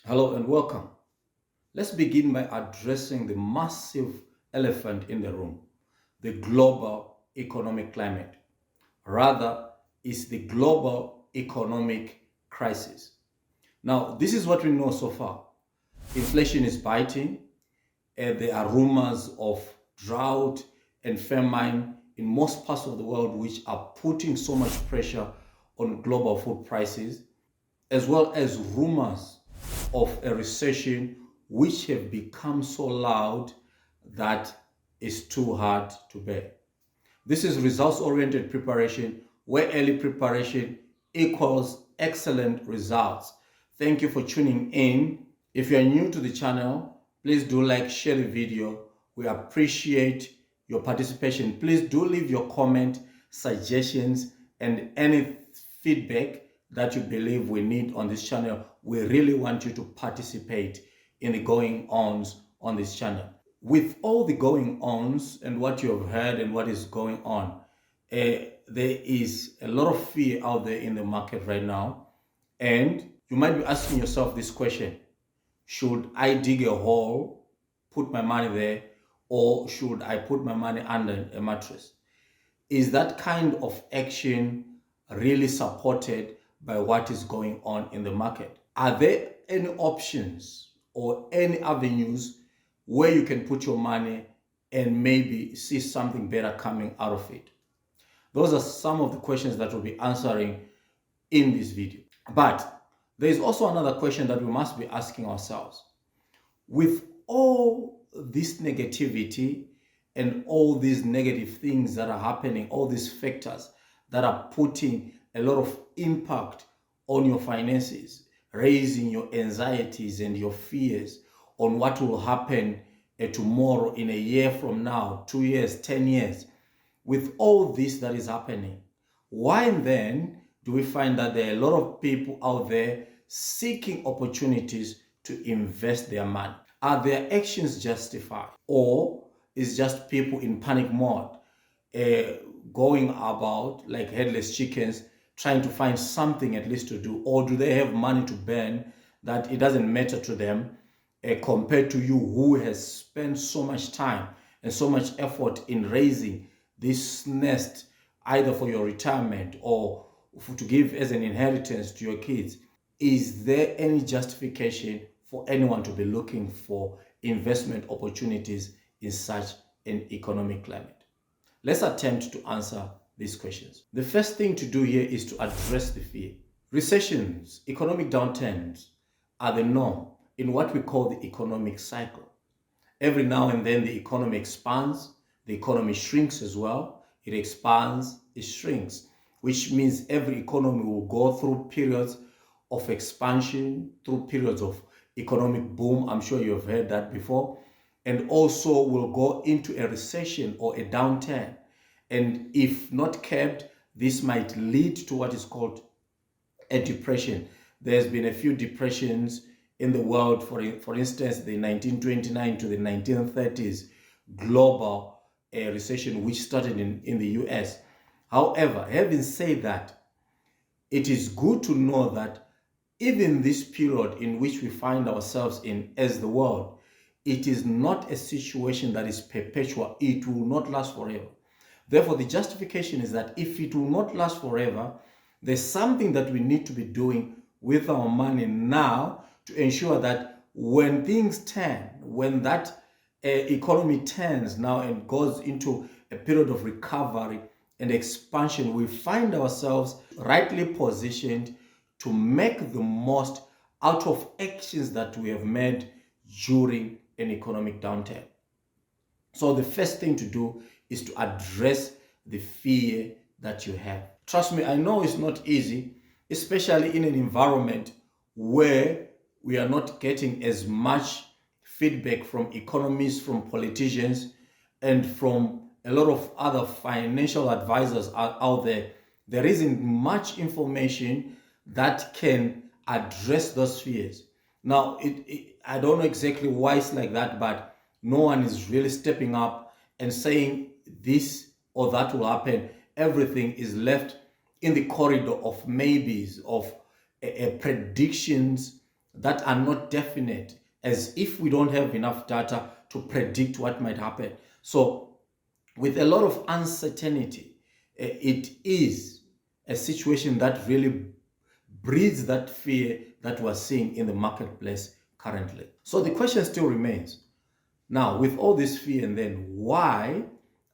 Hello and welcome. Let's begin by addressing the massive elephant in the room, the global economic climate. Rather, it's the global economic crisis. Now, this is what we know so far. Inflation is biting, and there are rumors of drought and famine in most parts of the world, which are putting so much pressure on global food prices, as well as rumors of a recession which have become so loud that it's too hard to bear. This is results-oriented preparation where early preparation equals excellent results. Thank you for tuning in. If you are new to the channel, please do like, share the video. We appreciate your participation. Please do leave your comment, suggestions, and any feedback that you believe we need on this channel. We really want you to participate in the going-ons on this channel. With all the going-ons and what you have heard and what is going on, there is a lot of fear out there in the market right now. And you might be asking yourself this question: should I dig a hole, put my money there, or should I put my money under a mattress? Is that kind of action really supported by what is going on in the market? Are there any options or any avenues where you can put your money and maybe see something better coming out of it? Those are some of the questions that we'll be answering in this video. But there is also another question that we must be asking ourselves. With all this negativity and all these negative things that are happening, all these factors that are putting a lot of impact on your finances, raising your anxieties and your fears on what will happen tomorrow, in a year from now, 2 years, 10 years. With all this that is happening, why then do we find that there are a lot of people out there seeking opportunities to invest their money? Are their actions justified, or is just people in panic mode going about like headless chickens trying to find something at least to do? Or do they have money to burn that it doesn't matter to them compared to you, who has spent so much time and so much effort in raising this nest, either for your retirement or to give as an inheritance to your kids? Is there any justification for anyone to be looking for investment opportunities in such an economic climate? Let's attempt to answer these questions. The first thing to do here is to address the fear. Recessions, economic downturns, are the norm in what we call the economic cycle. Every now and then the economy expands, the economy shrinks as well. It expands, it shrinks, which means every economy will go through periods of expansion, through periods of economic boom. I'm sure you've heard that before. And also will go into a recession or a downturn. And if not kept, this might lead to what is called a depression. There's been a few depressions in the world, for instance, the 1929 to the 1930s global recession, which started in the US. However, having said that, it is good to know that even this period in which we find ourselves in as the world, it is not a situation that is perpetual. It will not last forever. Therefore, the justification is that if it will not last forever, there's something that we need to be doing with our money now to ensure that when things turn, when that economy turns now and goes into a period of recovery and expansion, we find ourselves rightly positioned to make the most out of actions that we have made during an economic downturn. So the first thing to do is to address the fear that you have. Trust me, I know it's not easy, especially in an environment where we are not getting as much feedback from economists, from politicians, and from a lot of other financial advisors out there. There isn't much information that can address those fears. Now, I don't know exactly why it's like that, but no one is really stepping up and saying this or that will happen. Everything is left in the corridor of maybes, of predictions that are not definite, as if we don't have enough data to predict what might happen. So with a lot of uncertainty, it is a situation that really breeds that fear that we're seeing in the marketplace currently. So the question still remains, now, with all this fear, and then why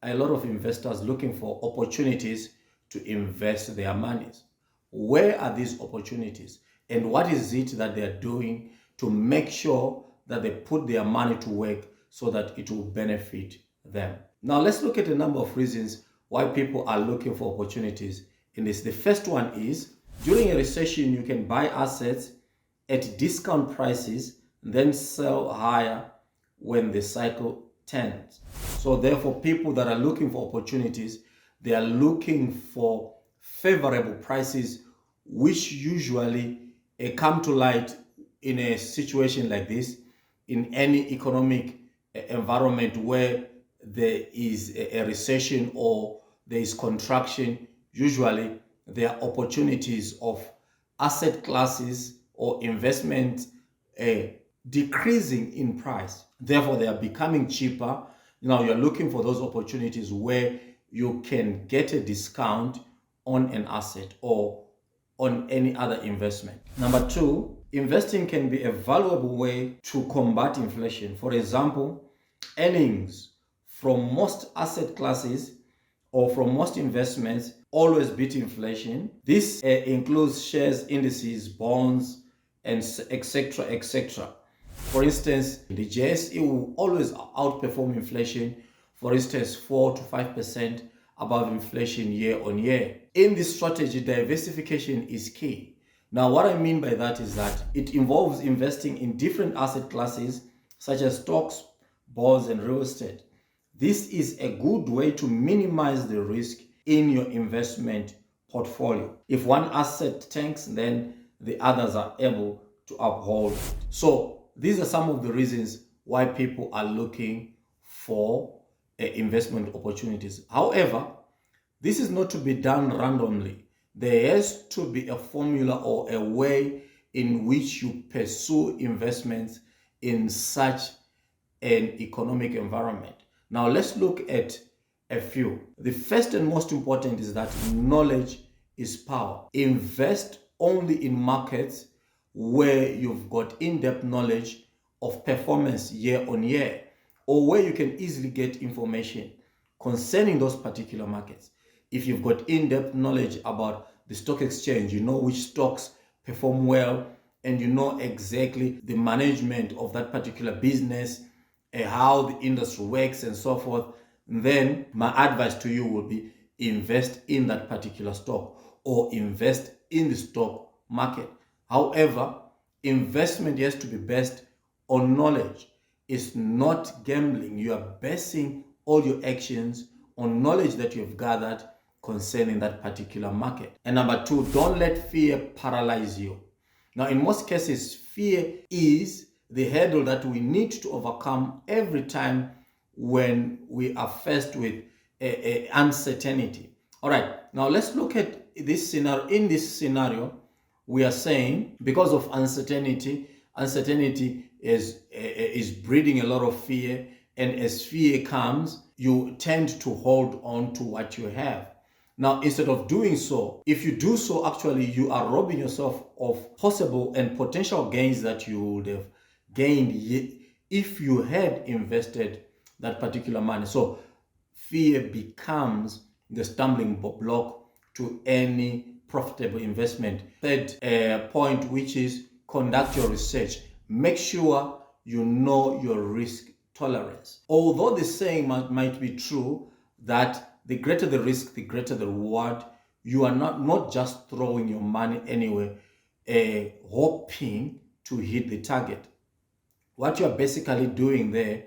are a lot of investors looking for opportunities to invest their monies? Where are these opportunities? And what is it that they're doing to make sure that they put their money to work so that it will benefit them? Now, let's look at a number of reasons why people are looking for opportunities in this. The first one is, during a recession, you can buy assets at discount prices, then sell higher when the cycle turns. So therefore, people that are looking for opportunities, they are looking for favorable prices, which usually come to light in a situation like this, in any economic environment where there is a recession or there is contraction. Usually there are opportunities of asset classes or investment decreasing in price. Therefore, they are becoming cheaper. Now you're looking for those opportunities where you can get a discount on an asset or on any other investment. Number two, investing can be a valuable way to combat inflation. For example, earnings from most asset classes or from most investments always beat inflation. This includes shares, indices, bonds, and etc. etc. For instance, the JSE will always outperform inflation, for instance, 4 to 5% above inflation year on year. In this strategy, diversification is key. Now, what I mean by that is that it involves investing in different asset classes such as stocks, bonds, and real estate. This is a good way to minimize the risk in your investment portfolio. If one asset tanks, then the others are able to uphold. So these are some of the reasons why people are looking for investment opportunities. However, this is not to be done randomly. There has to be a formula or a way in which you pursue investments in such an economic environment. Now, let's look at a few. The first and most important is that knowledge is power. Invest only in markets where you've got in-depth knowledge of performance year on year, or where you can easily get information concerning those particular markets. If you've got in-depth knowledge about the stock exchange, you know which stocks perform well, and you know exactly the management of that particular business, how the industry works and so forth, then my advice to you would be invest in that particular stock or invest in the stock market. However, investment has to be based on knowledge. It's not gambling. You are basing all your actions on knowledge that you've gathered concerning that particular market. And number two, don't let fear paralyze you. Now, in most cases, fear is the hurdle that we need to overcome every time when we are faced with uncertainty. All right, now let's look at this scenario. In this scenario, we are saying because of uncertainty is breeding a lot of fear, and as fear comes, you tend to hold on to what you have. Now, instead of doing so, if you do so, actually, you are robbing yourself of possible and potential gains that you would have gained if you had invested that particular money. So fear becomes the stumbling block to any profitable investment. Third point, which is conduct your research. Make sure you know your risk tolerance. Although the saying might be true that the greater the risk, the greater the reward, you are not just throwing your money anywhere, hoping to hit the target. What you are basically doing there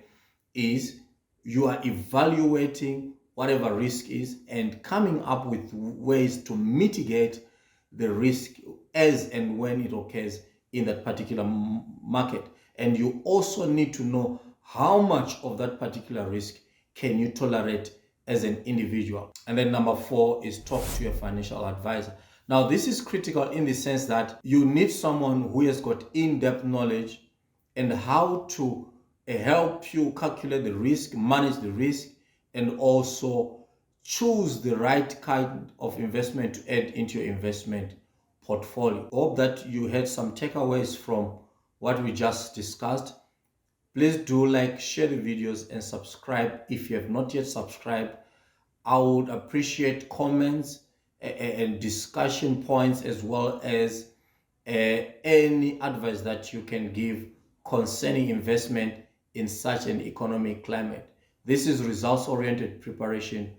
is you are evaluating whatever risk is and coming up with ways to mitigate the risk as and when it occurs in that particular market. And you also need to know how much of that particular risk can you tolerate as an individual. And then number four is talk to your financial advisor. Now, this is critical in the sense that you need someone who has got in-depth knowledge and how to help you calculate the risk, manage the risk, and also choose the right kind of investment to add into your investment portfolio. Hope that you had some takeaways from what we just discussed. Please do like, share the videos, and subscribe if you have not yet subscribed. I would appreciate comments and discussion points, as well as any advice that you can give concerning investment in such an economic climate. This is results-oriented preparation.